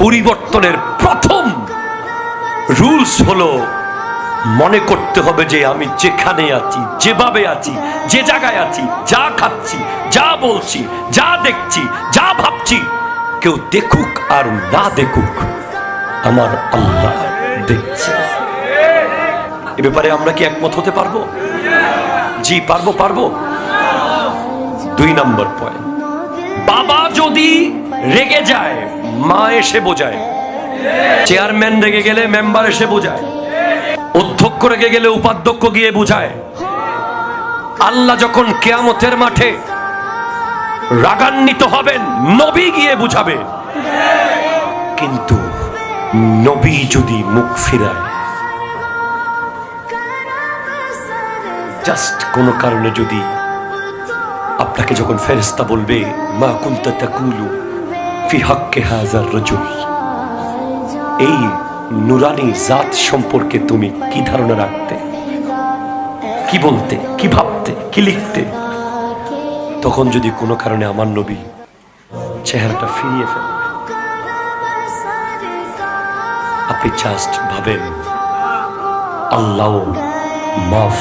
পরিবর্তনের প্রথম রুলস হলো মনে করতে হবে যে আমি যেখানে আছি, যেভাবে আছি, যে জায়গায় আছি, যা খাচ্ছি, যা বলছি, যা দেখছি, যা ভাবছি, কেউ দেখুক আর না দেখুক, আমার আল্লাহ দেখছে। এ ব্যাপারে আমরা কি একমত হতে পারবো? জি পারবো, পারবো। 2 নম্বর পয়েন্ট, বাবা যদি রেগে যায় মা এসে বোঝায়, চেয়ারম্যান রেগে গেলে মেম্বার এসে বোঝায়, অধ্যক্ষ রেগে গেলে উপাধ্যক্ষ গিয়ে বুঝায়। আল্লাহ যখন কিয়ামতের মাঠে রাগান্বিত হবেন নবী গিয়ে বুঝাবে। কিন্তু নবী যদি মুখ ফিরায়, জাস্ট কোনো কারণে, যদি আপনাকে যখন ফেরেশতা বলবে মা কুনতা তাকুলু ফি হাক্কি হাযার রাজুল, এই নুরানি জাত সম্পর্কে তুমি কি ধারণা রাখতে, কি বলতে, কি ভাবতে, কি লিখতে, তখন যদি কোনো কারণে আমার নবী চেহারাটা ফিরিয়ে ফেলে, আপনি জাস্ট ভাবেন আল্লাহ মাফ